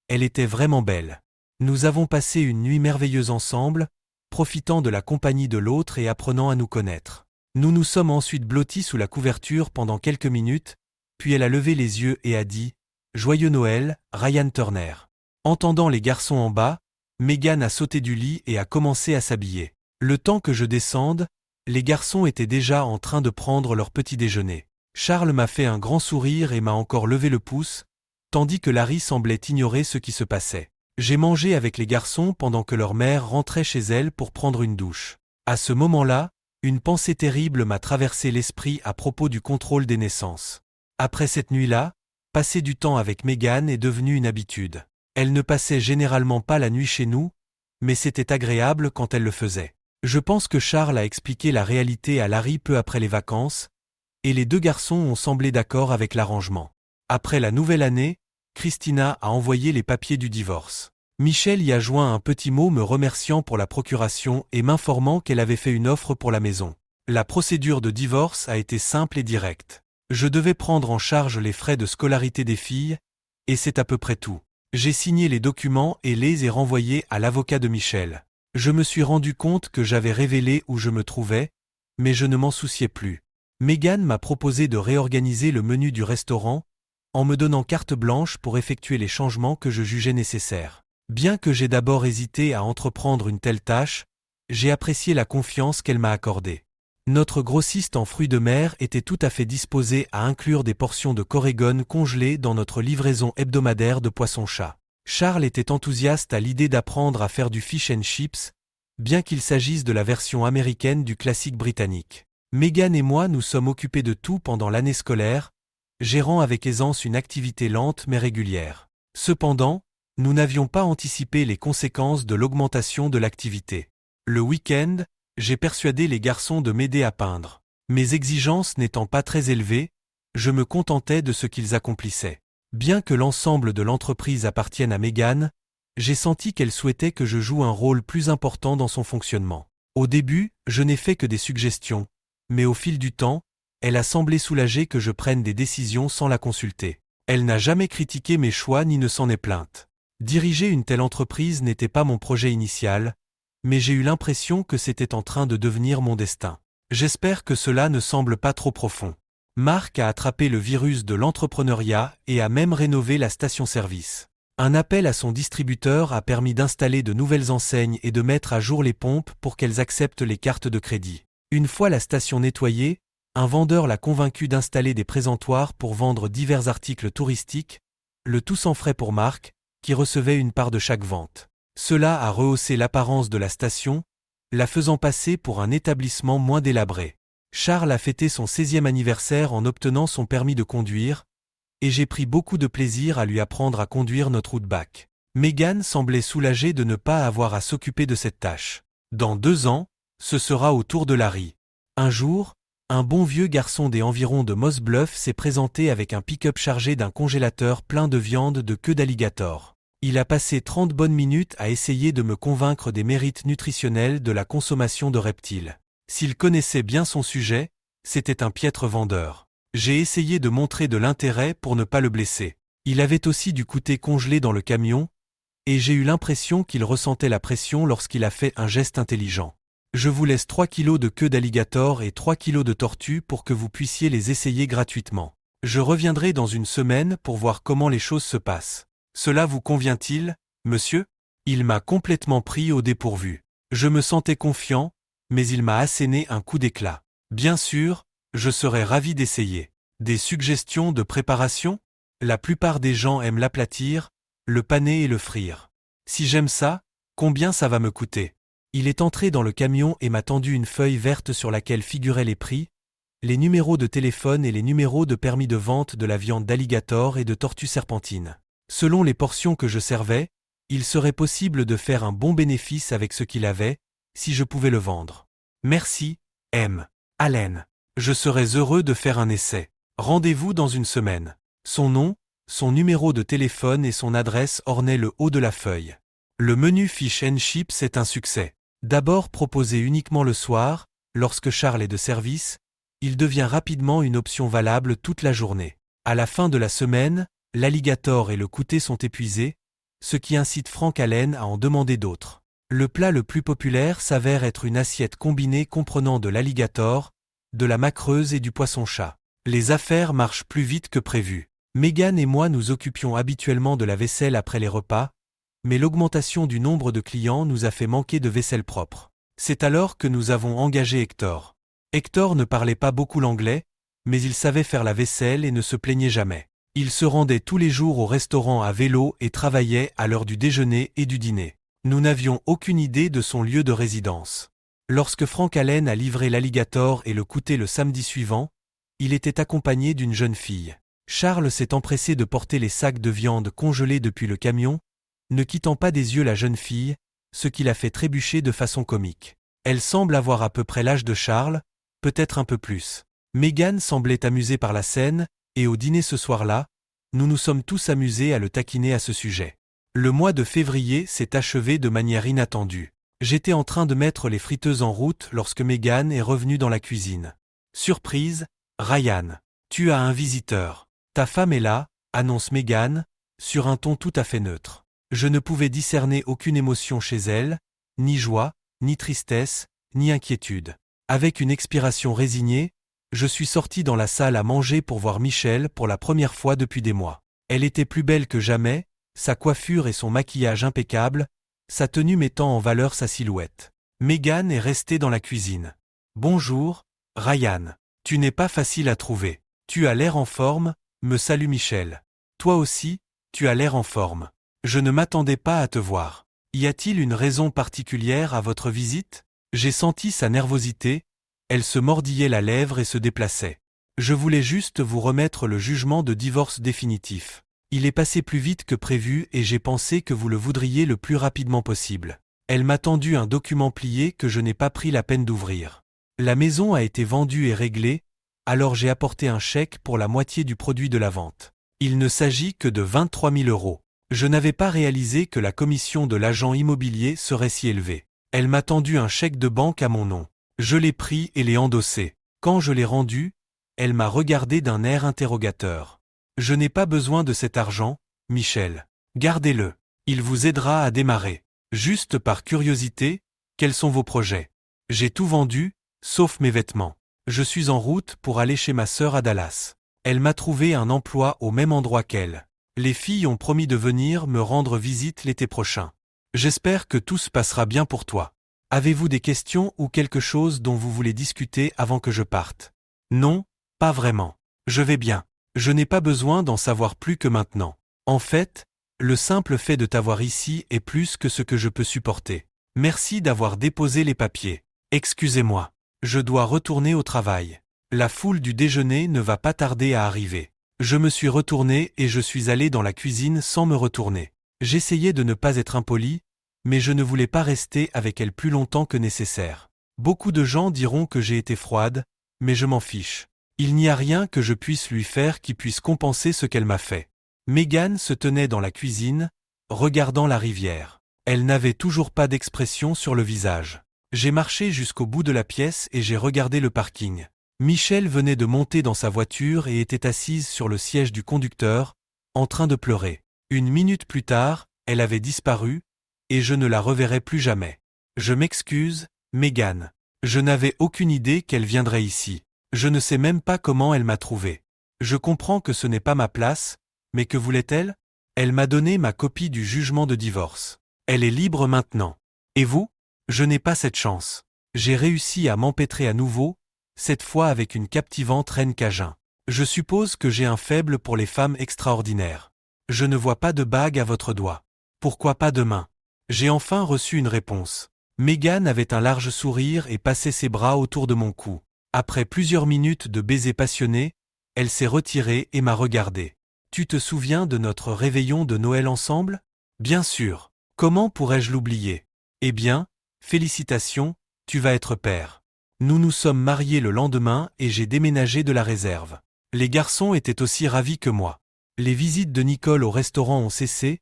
Elle était vraiment belle. Nous avons passé une nuit merveilleuse ensemble, profitant de la compagnie de l'autre et apprenant à nous connaître. Nous nous sommes ensuite blottis sous la couverture pendant quelques minutes, puis elle a levé les yeux et a dit « Joyeux Noël, Ryan Turner ». Entendant les garçons en bas, Megan a sauté du lit et a commencé à s'habiller. Le temps que je descende, les garçons étaient déjà en train de prendre leur petit déjeuner. Charles m'a fait un grand sourire et m'a encore levé le pouce, tandis que Larry semblait ignorer ce qui se passait. J'ai mangé avec les garçons pendant que leur mère rentrait chez elle pour prendre une douche. À ce moment-là, une pensée terrible m'a traversé l'esprit à propos du contrôle des naissances. Après cette nuit-là, passer du temps avec Megan est devenu une habitude. Elle ne passait généralement pas la nuit chez nous, mais c'était agréable quand elle le faisait. Je pense que Charles a expliqué la réalité à Larry peu après les vacances, et les 2 garçons ont semblé d'accord avec l'arrangement. Après la nouvelle année, Christina a envoyé les papiers du divorce. Michel y a joint un petit mot me remerciant pour la procuration et m'informant qu'elle avait fait une offre pour la maison. La procédure de divorce a été simple et directe. Je devais prendre en charge les frais de scolarité des filles, et c'est à peu près tout. J'ai signé les documents et les ai renvoyés à l'avocat de Michel. Je me suis rendu compte que j'avais révélé où je me trouvais, mais je ne m'en souciais plus. Megan m'a proposé de réorganiser le menu du restaurant, en me donnant carte blanche pour effectuer les changements que je jugeais nécessaires. Bien que j'ai d'abord hésité à entreprendre une telle tâche, j'ai apprécié la confiance qu'elle m'a accordée. Notre grossiste en fruits de mer était tout à fait disposé à inclure des portions de corégone congelées dans notre livraison hebdomadaire de poisson-chat. Charles était enthousiaste à l'idée d'apprendre à faire du fish and chips, bien qu'il s'agisse de la version américaine du classique britannique. Megan et moi nous sommes occupés de tout pendant l'année scolaire, gérant avec aisance une activité lente mais régulière. Cependant, nous n'avions pas anticipé les conséquences de l'augmentation de l'activité. Le week-end, j'ai persuadé les garçons de m'aider à peindre. Mes exigences n'étant pas très élevées, je me contentais de ce qu'ils accomplissaient. Bien que l'ensemble de l'entreprise appartienne à Megan, j'ai senti qu'elle souhaitait que je joue un rôle plus important dans son fonctionnement. Au début, je n'ai fait que des suggestions, mais au fil du temps, elle a semblé soulagée que je prenne des décisions sans la consulter. Elle n'a jamais critiqué mes choix ni ne s'en est plainte. Diriger une telle entreprise n'était pas mon projet initial, mais j'ai eu l'impression que c'était en train de devenir mon destin. J'espère que cela ne semble pas trop profond. Marc a attrapé le virus de l'entrepreneuriat et a même rénové la station-service. Un appel à son distributeur a permis d'installer de nouvelles enseignes et de mettre à jour les pompes pour qu'elles acceptent les cartes de crédit. Une fois la station nettoyée, un vendeur l'a convaincu d'installer des présentoirs pour vendre divers articles touristiques, le tout sans frais pour Marc, qui recevait une part de chaque vente. Cela a rehaussé l'apparence de la station, la faisant passer pour un établissement moins délabré. Charles a fêté son 16e anniversaire en obtenant son permis de conduire, et j'ai pris beaucoup de plaisir à lui apprendre à conduire notre Outback. Megan semblait soulagée de ne pas avoir à s'occuper de cette tâche. Dans 2 ans, ce sera au tour de Larry. Un jour, un bon vieux garçon des environs de Moss Bluff s'est présenté avec un pick-up chargé d'un congélateur plein de viande de queue d'alligator. Il a passé 30 bonnes minutes à essayer de me convaincre des mérites nutritionnels de la consommation de reptiles. S'il connaissait bien son sujet, c'était un piètre vendeur. J'ai essayé de montrer de l'intérêt pour ne pas le blesser. Il avait aussi du côté congelé dans le camion, et j'ai eu l'impression qu'il ressentait la pression lorsqu'il a fait un geste intelligent. Je vous laisse 3 kilos de queue d'alligator et 3 kilos de tortue pour que vous puissiez les essayer gratuitement. Je reviendrai dans une semaine pour voir comment les choses se passent. Cela vous convient-il, monsieur ? Il m'a complètement pris au dépourvu. Je me sentais confiant, mais il m'a asséné un coup d'éclat. Bien sûr, je serais ravi d'essayer. Des suggestions de préparation ? La plupart des gens aiment l'aplatir, le paner et le frire. Si j'aime ça, combien ça va me coûter ? Il est entré dans le camion et m'a tendu une feuille verte sur laquelle figuraient les prix, les numéros de téléphone et les numéros de permis de vente de la viande d'alligator et de tortue serpentine. Selon les portions que je servais, il serait possible de faire un bon bénéfice avec ce qu'il avait, si je pouvais le vendre. Merci, M. Allen. Je serais heureux de faire un essai. Rendez-vous dans une semaine. Son nom, son numéro de téléphone et son adresse ornaient le haut de la feuille. Le menu Fish and Chips est un succès. D'abord proposé uniquement le soir, lorsque Charles est de service, il devient rapidement une option valable toute la journée. À la fin de la semaine, l'alligator et le couté sont épuisés, ce qui incite Frank Allen à en demander d'autres. Le plat le plus populaire s'avère être une assiette combinée comprenant de l'alligator, de la macreuse et du poisson-chat. Les affaires marchent plus vite que prévu. Megan et moi nous occupions habituellement de la vaisselle après les repas, mais l'augmentation du nombre de clients nous a fait manquer de vaisselle propre. C'est alors que nous avons engagé Hector. Hector ne parlait pas beaucoup l'anglais, mais il savait faire la vaisselle et ne se plaignait jamais. Il se rendait tous les jours au restaurant à vélo et travaillait à l'heure du déjeuner et du dîner. Nous n'avions aucune idée de son lieu de résidence. Lorsque Frank Allen a livré l'alligator et le couté le samedi suivant, il était accompagné d'une jeune fille. Charles s'est empressé de porter les sacs de viande congelés depuis le camion, ne quittant pas des yeux la jeune fille, ce qui l'a fait trébucher de façon comique. Elle semble avoir à peu près l'âge de Charles, peut-être un peu plus. Megan semblait amusée par la scène, et au dîner ce soir-là, nous nous sommes tous amusés à le taquiner à ce sujet. Le mois de février s'est achevé de manière inattendue. J'étais en train de mettre les friteuses en route lorsque Megan est revenue dans la cuisine. Surprise, Ryan. Tu as un visiteur. Ta femme est là, annonce Megan, sur un ton tout à fait neutre. Je ne pouvais discerner aucune émotion chez elle, ni joie, ni tristesse, ni inquiétude. Avec une expiration résignée, je suis sorti dans la salle à manger pour voir Michelle pour la première fois depuis des mois. Elle était plus belle que jamais, sa coiffure et son maquillage impeccables, sa tenue mettant en valeur sa silhouette. Megan est restée dans la cuisine. Bonjour, Ryan. Tu n'es pas facile à trouver. Tu as l'air en forme, me salue Michelle. Toi aussi, tu as l'air en forme. Je ne m'attendais pas à te voir. Y a-t-il une raison particulière à votre visite ? J'ai senti sa nervosité, Elle se mordillait la lèvre et se déplaçait. Je voulais juste vous remettre le jugement de divorce définitif. Il est passé plus vite que prévu et j'ai pensé que vous le voudriez le plus rapidement possible. Elle m'a tendu un document plié que je n'ai pas pris la peine d'ouvrir. La maison a été vendue et réglée, alors j'ai apporté un chèque pour la moitié du produit de la vente. Il ne s'agit que de 23 000 €. Je n'avais pas réalisé que la commission de l'agent immobilier serait si élevée. Elle m'a tendu un chèque de banque à mon nom. Je l'ai pris et l'ai endossé. Quand je l'ai rendu, elle m'a regardé d'un air interrogateur. Je n'ai pas besoin de cet argent, Michel. Gardez-le. Il vous aidera à démarrer. Juste par curiosité, quels sont vos projets? J'ai tout vendu, sauf mes vêtements. Je suis en route pour aller chez ma sœur à Dallas. Elle m'a trouvé un emploi au même endroit qu'elle. Les filles ont promis de venir me rendre visite l'été prochain. J'espère que tout se passera bien pour toi. Avez-vous des questions ou quelque chose dont vous voulez discuter avant que je parte? Non, pas vraiment. Je vais bien. Je n'ai pas besoin d'en savoir plus que maintenant. En fait, le simple fait de t'avoir ici est plus que ce que je peux supporter. Merci d'avoir déposé les papiers. Excusez-moi. Je dois retourner au travail. La foule du déjeuner ne va pas tarder à arriver. Je me suis retourné et je suis allé dans la cuisine sans me retourner. J'essayais de ne pas être impoli, mais je ne voulais pas rester avec elle plus longtemps que nécessaire. Beaucoup de gens diront que j'ai été froide, mais je m'en fiche. Il n'y a rien que je puisse lui faire qui puisse compenser ce qu'elle m'a fait. Megan se tenait dans la cuisine, regardant la rivière. Elle n'avait toujours pas d'expression sur le visage. J'ai marché jusqu'au bout de la pièce et j'ai regardé le parking. Michel venait de monter dans sa voiture et était assise sur le siège du conducteur, en train de pleurer. Une minute plus tard, elle avait disparu, et je ne la reverrai plus jamais. Je m'excuse, Megan. Je n'avais aucune idée qu'elle viendrait ici. Je ne sais même pas comment elle m'a trouvé. Je comprends que ce n'est pas ma place, mais que voulait-elle? Elle m'a donné ma copie du jugement de divorce. Elle est libre maintenant. Et vous? Je n'ai pas cette chance. J'ai réussi à m'empêtrer à nouveau, cette fois avec une captivante reine Cajun. Je suppose que j'ai un faible pour les femmes extraordinaires. Je ne vois pas de bague à votre doigt. Pourquoi pas demain? J'ai enfin reçu une réponse. Megan avait un large sourire et passait ses bras autour de mon cou. Après plusieurs minutes de baisers passionnés, elle s'est retirée et m'a regardé. Tu te souviens de notre réveillon de Noël ensemble? Bien sûr. Comment pourrais-je l'oublier? Eh bien, félicitations, tu vas être père. Nous nous sommes mariés le lendemain et j'ai déménagé de la réserve. Les garçons étaient aussi ravis que moi. Les visites de Nicole au restaurant ont cessé,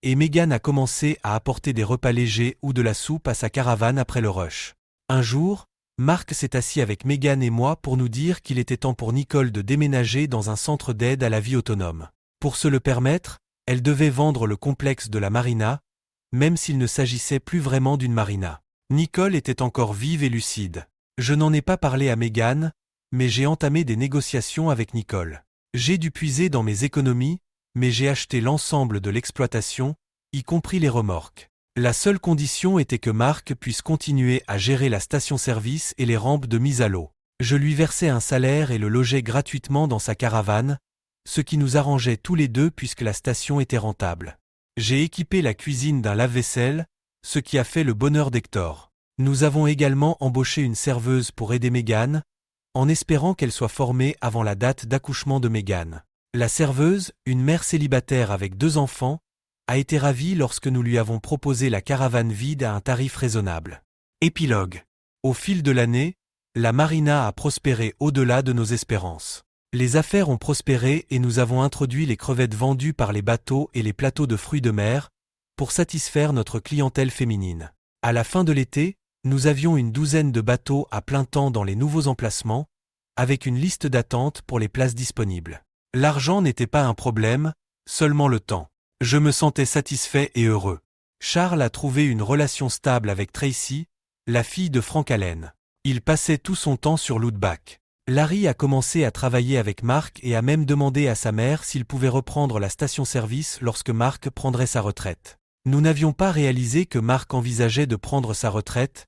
et Megan a commencé à apporter des repas légers ou de la soupe à sa caravane après le rush. Un jour, Marc s'est assis avec Megan et moi pour nous dire qu'il était temps pour Nicole de déménager dans un centre d'aide à la vie autonome. Pour se le permettre, elle devait vendre le complexe de la marina, même s'il ne s'agissait plus vraiment d'une marina. Nicole était encore vive et lucide. Je n'en ai pas parlé à Megan, mais j'ai entamé des négociations avec Nicole. J'ai dû puiser dans mes économies, mais j'ai acheté l'ensemble de l'exploitation, y compris les remorques. La seule condition était que Marc puisse continuer à gérer la station-service et les rampes de mise à l'eau. Je lui versais un salaire et le logeais gratuitement dans sa caravane, ce qui nous arrangeait tous les deux puisque la station était rentable. J'ai équipé la cuisine d'un lave-vaisselle, ce qui a fait le bonheur d'Hector. Nous avons également embauché une serveuse pour aider Megan, en espérant qu'elle soit formée avant la date d'accouchement de Megan. La serveuse, une mère célibataire avec 2 enfants, a été ravie lorsque nous lui avons proposé la caravane vide à un tarif raisonnable. Épilogue. Au fil de l'année, la marina a prospéré au-delà de nos espérances. Les affaires ont prospéré et nous avons introduit les crevettes vendues par les bateaux et les plateaux de fruits de mer pour satisfaire notre clientèle féminine. À la fin de l'été, nous avions une douzaine de bateaux à plein temps dans les nouveaux emplacements, avec une liste d'attente pour les places disponibles. L'argent n'était pas un problème, seulement le temps. Je me sentais satisfait et heureux. Charles a trouvé une relation stable avec Tracy, la fille de Frank Allen. Il passait tout son temps sur l'Outback. Larry a commencé à travailler avec Mark et a même demandé à sa mère s'il pouvait reprendre la station-service lorsque Mark prendrait sa retraite. Nous n'avions pas réalisé que Mark envisageait de prendre sa retraite,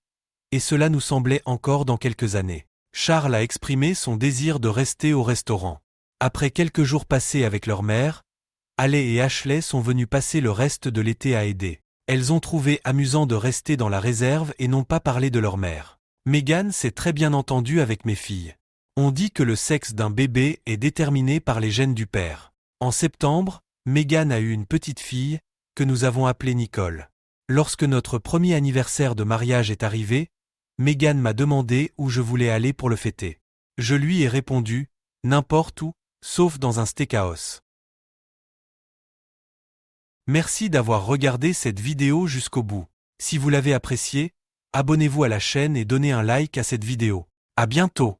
et cela nous semblait encore dans quelques années. Charles a exprimé son désir de rester au restaurant. Après quelques jours passés avec leur mère, Haley et Ashley sont venus passer le reste de l'été à aider. Elles ont trouvé amusant de rester dans la réserve et n'ont pas parlé de leur mère. Meghan s'est très bien entendue avec mes filles. On dit que le sexe d'un bébé est déterminé par les gènes du père. En septembre, Meghan a eu une petite fille, que nous avons appelée Nicole. Lorsque notre premier anniversaire de mariage est arrivé, Meghan m'a demandé où je voulais aller pour le fêter. Je lui ai répondu, n'importe où, sauf dans un steakhouse. Merci d'avoir regardé cette vidéo jusqu'au bout. Si vous l'avez appréciée, abonnez-vous à la chaîne et donnez un like à cette vidéo. À bientôt!